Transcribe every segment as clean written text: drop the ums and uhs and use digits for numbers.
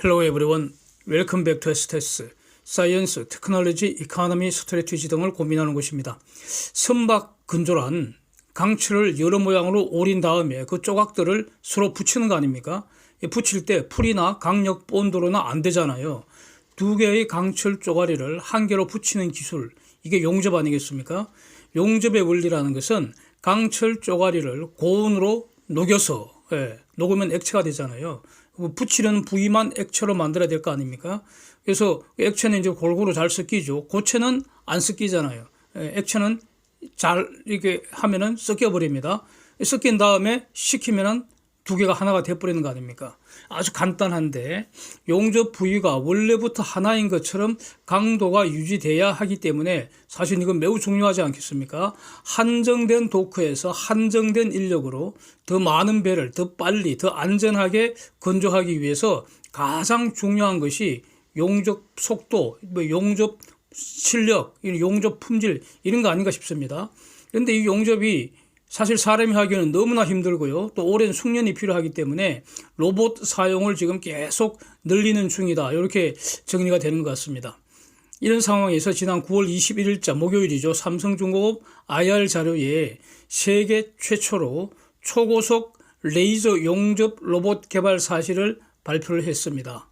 Hello everyone. Welcome back to STS. 사이언스, 테크놀로지, 이코노미, 스트래티지 등을 고민하는 곳입니다. 선박 근조란 강철을 여러 모양으로 오린 다음에 그 조각들을 서로 붙이는 거 아닙니까? 붙일 때 풀이나 강력 본드로는 안 되잖아요. 두 개의 강철 쪼가리를 한 개로 붙이는 기술, 이게 용접 아니겠습니까? 용접의 원리라는 것은 강철 쪼가리를 고온으로 녹여서 녹으면 액체가 되잖아요. 붙이는 부위만 액체로 만들어야 될 거 아닙니까? 그래서 액체는 이제 골고루 잘 섞이죠. 고체는 안 섞이잖아요. 액체는 잘 이렇게 하면은 섞여 버립니다. 섞인 다음에 식히면은 두 개가 하나가 돼버리는 거 아닙니까? 아주 간단한데 용접 부위가 원래부터 하나인 것처럼 강도가 유지돼야 하기 때문에 사실 이건 매우 중요하지 않겠습니까? 한정된 도크에서 한정된 인력으로 더 많은 배를 더 빨리 더 안전하게 건조하기 위해서 가장 중요한 것이 용접 속도, 용접 실력, 용접 품질 이런 거 아닌가 싶습니다. 그런데 이 용접이 사실 사람이 하기에는 너무나 힘들고요. 또 오랜 숙련이 필요하기 때문에 로봇 사용을 지금 계속 늘리는 중이다. 이렇게 정리가 되는 것 같습니다. 이런 상황에서 지난 9월 21일자 목요일이죠. 삼성중공업 IR 자료에 세계 최초로 초고속 레이저 용접 로봇 개발 사실을 발표를 했습니다.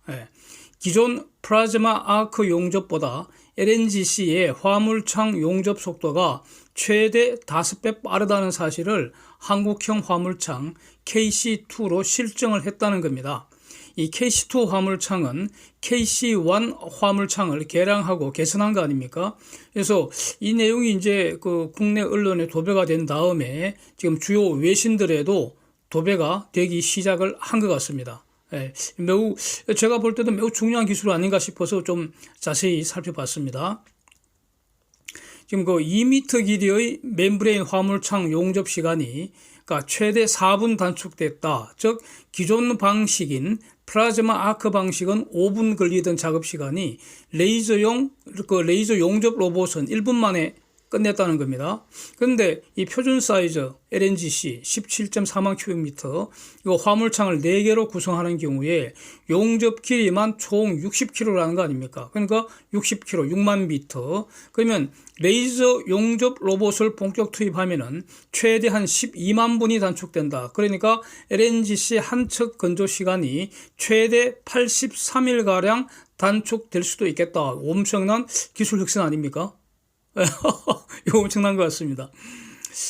기존 플라즈마 아크 용접보다 LNGC의 화물창 용접 속도가 최대 5배 빠르다는 사실을 한국형 화물창 KC2로 실증을 했다는 겁니다. 이 KC2 화물창은 KC1 화물창을 개량하고 개선한 거 아닙니까? 그래서 이 내용이 이제 그 국내 언론에 도배가 된 다음에 지금 주요 외신들에도 도배가 되기 시작을 한 것 같습니다. 매우 제가 볼 때도 매우 중요한 기술 아닌가 싶어서 좀 자세히 살펴봤습니다. 지금 그 2m 길이의 멤브레인 화물창 용접 시간이 그러니까 최대 4분 단축됐다. 즉 기존 방식인 플라즈마 아크 방식은 5분 걸리던 작업 시간이 레이저용 레이저 용접 로봇은 1분 만에 끝냈다는 겁니다. 그런데 이 표준 사이즈 LNGC 17.4만 큐빅미터 이거 화물창을 4개로 구성하는 경우에 용접 길이만 총 60km라는 거 아닙니까? 그러니까 60km, 6만 미터. 그러면 레이저 용접 로봇을 본격 투입하면은 최대 한 12만 분이 단축된다. 그러니까 LNGC 한 척 건조 시간이 최대 83일가량 단축될 수도 있겠다. 엄청난 기술 혁신 아닙니까? 이거 엄청난 것 같습니다.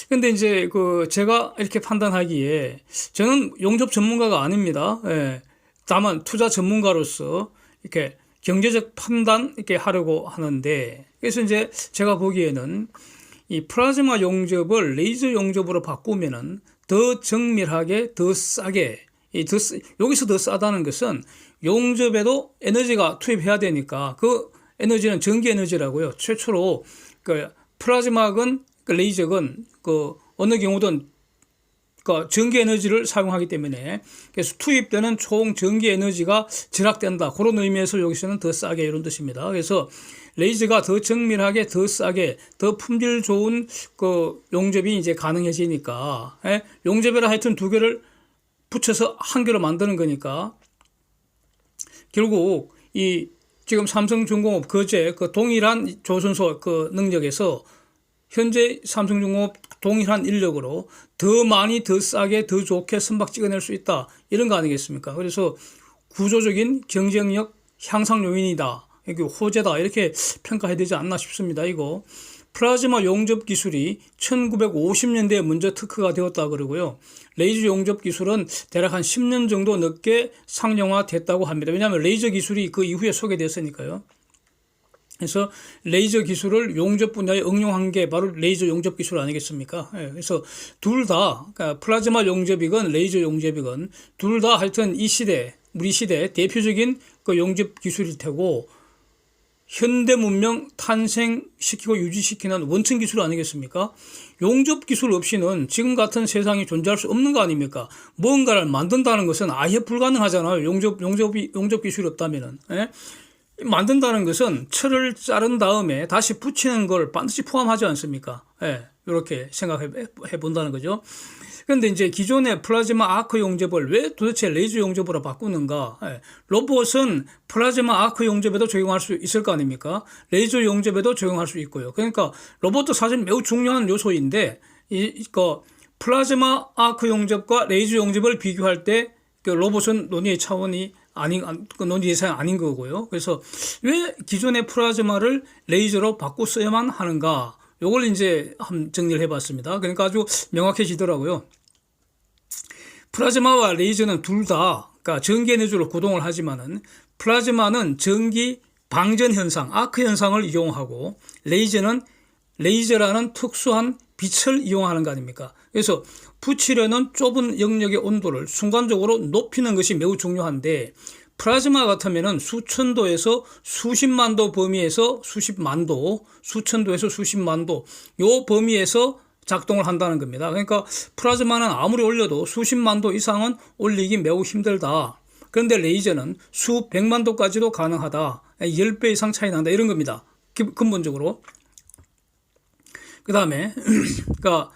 근데 이제 제가 이렇게 판단하기에 저는 용접 전문가가 아닙니다. 다만 투자 전문가로서 이렇게 경제적 판단 이렇게 하려고 하는데 그래서 이제 제가 보기에는 이 플라즈마 용접을 레이저 용접으로 바꾸면은 더 정밀하게 더 싸게 여기서 더 싸다는 것은 용접에도 에너지가 투입해야 되니까 그 에너지는 전기 에너지라고요. 최초로 플라즈마건 레이저건 어느 경우든 전기 에너지를 사용하기 때문에 그래서 투입되는 총 전기 에너지가 절약된다. 그런 의미에서 여기서는 더 싸게 이런 뜻입니다. 그래서 레이저가 더 정밀하게 더 싸게 더 품질 좋은 용접이 이제 가능해지니까 용접에다 하여튼 두 개를 붙여서 한 개로 만드는 거니까 결국 이 지금 삼성중공업 거제 동일한 조선소 능력에서 현재 삼성중공업 동일한 인력으로 더 많이 더 싸게 더 좋게 선박 찍어낼 수 있다. 이런 거 아니겠습니까? 그래서 구조적인 경쟁력 향상 요인이다. 이게 호재다. 이렇게 평가해야 되지 않나 싶습니다. 이거 플라즈마 용접 기술이 1950년대에 먼저 특허가 되었다 그러고요. 레이저 용접 기술은 대략 한 10년 정도 늦게 상용화됐다고 합니다. 왜냐하면 레이저 기술이 그 이후에 소개됐으니까요. 그래서 레이저 기술을 용접 분야에 응용한 게 바로 레이저 용접 기술 아니겠습니까? 그래서 둘 다 그러니까 플라즈마 용접이건 레이저 용접이건 둘 다 하여튼 이 시대 우리 시대 대표적인 용접 기술일 테고 현대 문명 탄생시키고 유지시키는 원천 기술 아니겠습니까? 용접 기술 없이는 지금 같은 세상이 존재할 수 없는 거 아닙니까? 뭔가를 만든다는 것은 아예 불가능하잖아요. 용접 기술이 없다면은. 만든다는 것은 철을 자른 다음에 다시 붙이는 걸 반드시 포함하지 않습니까? 예, 이렇게 생각해 본다는 거죠. 그런데 이제 기존의 플라즈마 아크 용접을 왜 도대체 레이저 용접으로 바꾸는가? 예, 로봇은 플라즈마 아크 용접에도 적용할 수 있을 거 아닙니까? 레이저 용접에도 적용할 수 있고요. 그러니까 로봇도 사실 매우 중요한 요소인데 플라즈마 아크 용접과 레이저 용접을 비교할 때 로봇은 논의의 차원이 논의 대상이 아닌 거고요. 그래서 왜 기존의 플라즈마를 레이저로 바꿨어야만 하는가? 요걸 이제 한번 정리를 해봤습니다. 그러니까 아주 명확해지더라고요. 플라즈마와 레이저는 둘 다, 그러니까 전기 에너지로 구동을 하지만은 플라즈마는 전기 방전 현상, 아크 현상을 이용하고 레이저는 레이저라는 특수한 빛을 이용하는 거 아닙니까? 그래서 붙이려는 좁은 영역의 온도를 순간적으로 높이는 것이 매우 중요한데 플라즈마 같으면은 수천도에서 수십만도 범위에서 수십만도, 수천도에서 수십만도 요 범위에서 작동을 한다는 겁니다. 그러니까 플라즈마는 아무리 올려도 수십만도 이상은 올리기 매우 힘들다. 그런데 레이저는 수백만도까지도 가능하다. 10배 이상 차이 난다. 이런 겁니다. 근본적으로. 그 다음에 그러니까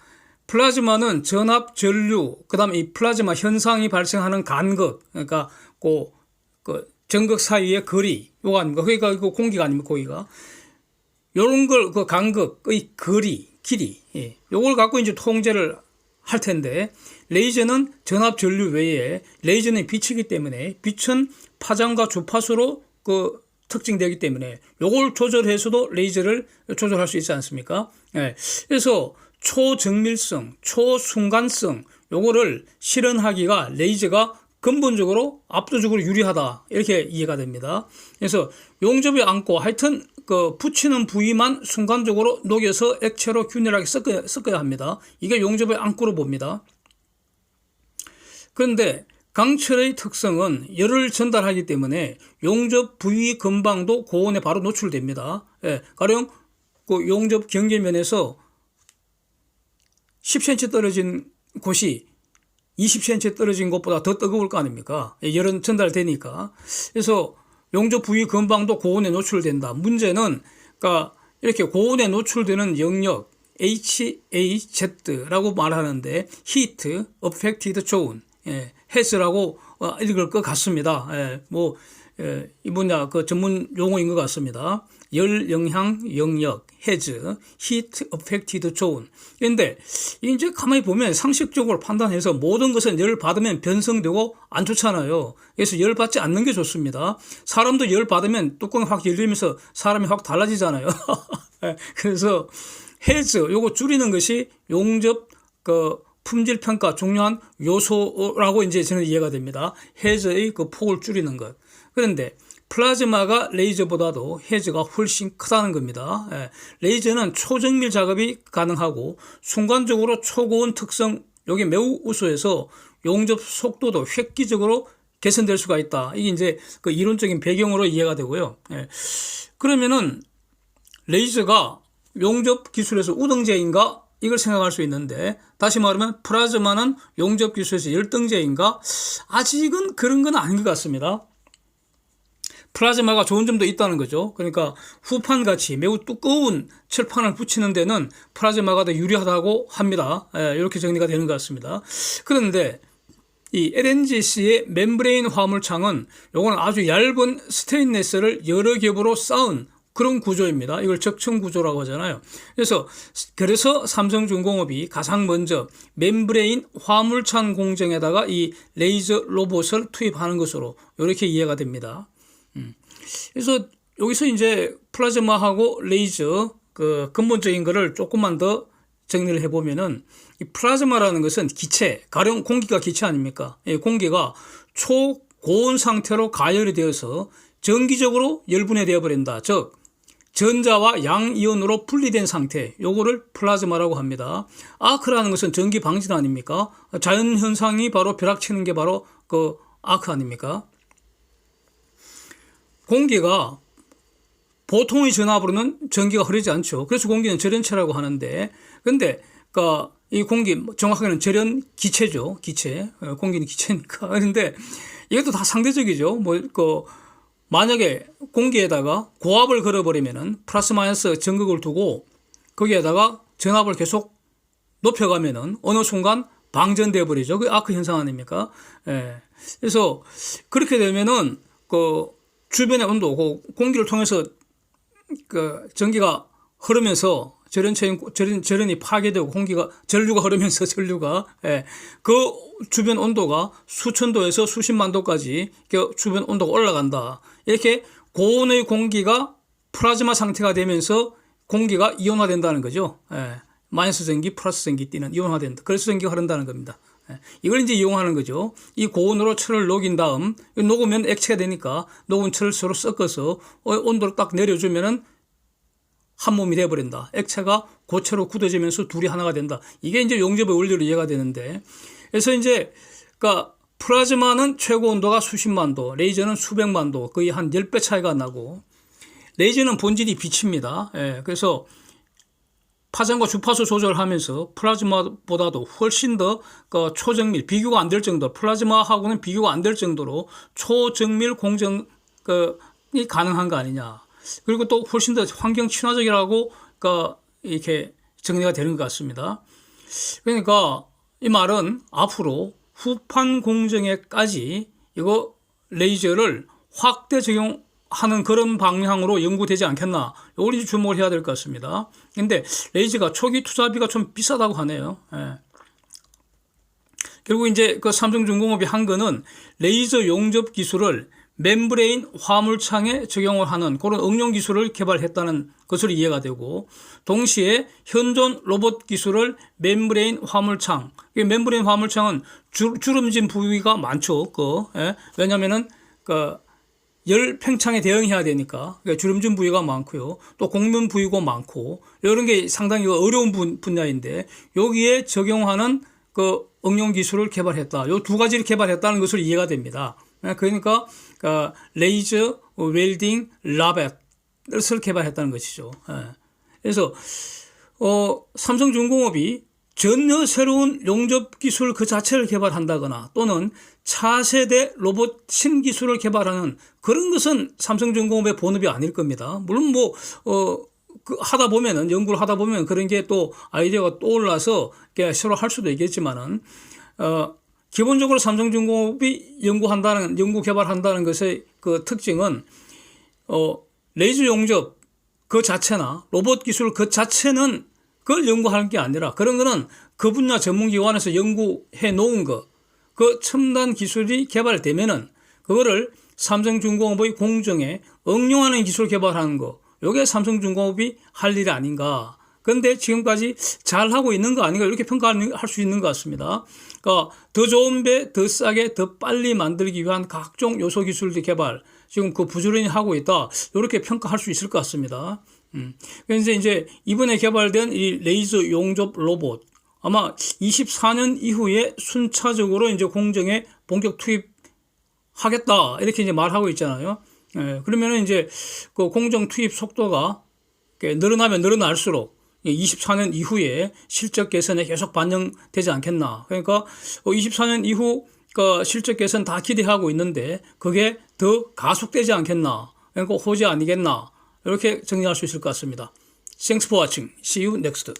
플라즈마는 전압, 전류, 그 다음에 이 플라즈마 현상이 발생하는 간극, 그러니까 그 전극 사이의 거리, 요거 아닙니까? 그러니까 이거 공기가 아닙니까? 거기가. 요런 걸, 그 간극의 거리, 길이, 예. 요걸 갖고 이제 통제를 할 텐데, 레이저는 전압, 전류 외에 레이저는 빛이기 때문에 빛은 파장과 주파수로 특징되기 때문에 요걸 조절해서도 레이저를 조절할 수 있지 않습니까? 예. 그래서 초정밀성, 초순간성 요거를 실현하기가 레이저가 근본적으로 압도적으로 유리하다 이렇게 이해가 됩니다. 그래서 용접에 안고 하여튼 붙이는 부위만 순간적으로 녹여서 액체로 균일하게 섞어야 합니다. 이게 용접의 안고로 봅니다. 그런데 강철의 특성은 열을 전달하기 때문에 용접 부위 근방도 고온에 바로 노출됩니다. 예, 가령 그 용접 경계면에서 10cm 떨어진 곳이 20cm 떨어진 것보다 더 뜨거울 거 아닙니까? 열은 전달되니까. 그래서 용접 부위 근방도 고온에 노출된다. 문제는 그러니까 이렇게 고온에 노출되는 영역 HAZ라고 말하는데 Heat Affected Zone, 해스라고 읽을 것 같습니다. 이 분야 전문 용어인 것 같습니다. 열 영향 영역, 해즈, 히트 어펙티드 존. 그런데 이제 가만히 보면 상식적으로 판단해서 모든 것은 열 받으면 변성되고 안 좋잖아요. 그래서 열 받지 않는 게 좋습니다. 사람도 열 받으면 뚜껑이 확 열리면서 사람이 확 달라지잖아요. 그래서 해즈 요거 줄이는 것이 용접 품질 평가 중요한 요소라고 이제 저는 이해가 됩니다. 해저의 폭을 줄이는 것. 그런데 플라즈마가 레이저보다도 해저가 훨씬 크다는 겁니다. 레이저는 초정밀 작업이 가능하고 순간적으로 초고온 특성 이게 매우 우수해서 용접 속도도 획기적으로 개선될 수가 있다. 이게 이제 그 이론적인 배경으로 이해가 되고요. 그러면은 레이저가 용접 기술에서 우등제인가? 이걸 생각할 수 있는데 다시 말하면 플라즈마는 용접 기술에서 열등제인가? 아직은 그런 건 아닌 것 같습니다. 플라즈마가 좋은 점도 있다는 거죠. 그러니까 후판같이 매우 두꺼운 철판을 붙이는 데는 플라즈마가 더 유리하다고 합니다. 이렇게 정리가 되는 것 같습니다. 그런데 이 LNGC의 멤브레인 화물창은 요거는 아주 얇은 스테인리스를 여러 겹으로 쌓은 그런 구조입니다. 이걸 적층 구조라고 하잖아요. 그래서 삼성중공업이 가장 먼저 멤브레인 화물창 공정에다가 이 레이저 로봇을 투입하는 것으로 이렇게 이해가 됩니다. 그래서 여기서 이제 플라즈마하고 레이저 근본적인 거를 조금만 더 정리를 해보면은 이 플라즈마라는 것은 기체, 가령 공기가 기체 아닙니까? 공기가 초고온 상태로 가열이 되어서 정기적으로 열분해 되어 버린다. 즉 전자와 양이온으로 분리된 상태, 요거를 플라즈마라고 합니다. 아크라는 것은 전기 방진 아닙니까? 자연 현상이 바로 벼락치는 게 바로 아크 아닙니까? 공기가 보통의 전압으로는 전기가 흐르지 않죠. 그래서 공기는 절연체라고 하는데, 근데 이 공기 정확하게는 절연 기체죠. 기체. 공기는 기체니까. 그런데 이것도 다 상대적이죠. 만약에 공기에다가 고압을 걸어버리면은 플러스 마이너스 전극을 두고 거기에다가 전압을 계속 높여가면은 어느 순간 방전돼 버리죠. 그 아크 현상 아닙니까? 예. 그래서 그렇게 되면은 그 주변의 온도, 그 공기를 통해서 그 전기가 흐르면서 절연이 파괴되고 공기가 전류가 흐르면서 예, 그 주변 온도가 수천 도에서 수십만 도까지 주변 온도가 올라간다. 이렇게 고온의 공기가 플라즈마 상태가 되면서 공기가 이온화된다는 거죠. 예, 마이너스 전기, 플러스 전기 띠는 이온화된다. 그래서 전기가 흐른다는 겁니다. 예, 이걸 이제 이용하는 거죠. 이 고온으로 철을 녹인 다음 녹으면 액체가 되니까 녹은 철을 서로 섞어서 온도를 딱 내려주면은 한 몸이 돼버린다. 액체가 고체로 굳어지면서 둘이 하나가 된다. 이게 이제 용접의 원리로 이해가 되는데, 그래서 이제 그러니까 플라즈마는 최고 온도가 수십만 도, 레이저는 수백만 도, 거의 한 10배 차이가 나고, 레이저는 본질이 빛입니다. 예, 그래서 파장과 주파수 조절하면서 플라즈마보다도 훨씬 더 초정밀, 비교가 안 될 정도, 플라즈마하고는 비교가 안 될 정도로 초정밀 공정이 가능한 거 아니냐. 그리고 또 훨씬 더 환경 친화적이라고 이렇게 정리가 되는 것 같습니다. 그러니까 이 말은 앞으로 후판 공정에까지 이거 레이저를 확대 적용하는 그런 방향으로 연구되지 않겠나. 이걸 이제 주목을 해야 될 것 같습니다. 근데 레이저가 초기 투자비가 좀 비싸다고 하네요. 예. 결국 이제 그 삼성중공업이 한 거는 레이저 용접 기술을 멤브레인 화물창에 적용을 하는 그런 응용 기술을 개발했다는 것으로 이해가 되고, 동시에 현존 로봇 기술을 멤브레인 화물창, 멤브레인 화물창은 주름진 부위가 많죠. 왜냐면은 열 팽창에 대응해야 되니까 주름진 부위가 많고요. 또 곡면 부위가 많고 이런 게 상당히 어려운 분야인데 여기에 적용하는 그 응용 기술을 개발했다. 요 두 가지를 개발했다는 것으로 이해가 됩니다. 그러니까 레이저 웰딩 라벳을 개발했다는 것이죠. 그래서 삼성중공업이 전혀 새로운 용접 기술 그 자체를 개발한다거나 또는 차세대 로봇 신기술을 개발하는 그런 것은 삼성중공업의 본업이 아닐 겁니다. 물론 하다 보면은, 연구를 하다 보면 그런 게 또 아이디어가 떠올라서 새로 할 수도 있겠지만은, 기본적으로 삼성중공업이 연구 개발한다는 것의 그 특징은, 레이저 용접 그 자체나 로봇 기술 그 자체는 그걸 연구하는 게 아니라 그런 거는 그 분야 전문기관에서 연구해 놓은 그 첨단 기술이 개발되면은 그거를 삼성중공업의 공정에 응용하는 기술 개발하는 거, 이게 삼성중공업이 할 일이 아닌가. 그런데 지금까지 잘하고 있는 거 아닌가 이렇게 평가할 수 있는 것 같습니다. 그러니까 더 좋은 배, 더 싸게, 더 빨리 만들기 위한 각종 요소 기술들 개발 지금 부지런히 하고 있다. 이렇게 평가할 수 있을 것 같습니다. 그래서 이제 이번에 개발된 이 레이저 용접 로봇 아마 24년 이후에 순차적으로 이제 공정에 본격 투입하겠다 이렇게 이제 말하고 있잖아요. 그러면은 이제 그 공정 투입 속도가 늘어나면 늘어날수록 24년 이후에 실적 개선에 계속 반영되지 않겠나. 그러니까 24년 이후 그 실적 개선 다 기대하고 있는데 그게 더 가속되지 않겠나. 그러니까 호재 아니겠나. 이렇게 정리할 수 있을 것 같습니다. Thanks for watching. See you next.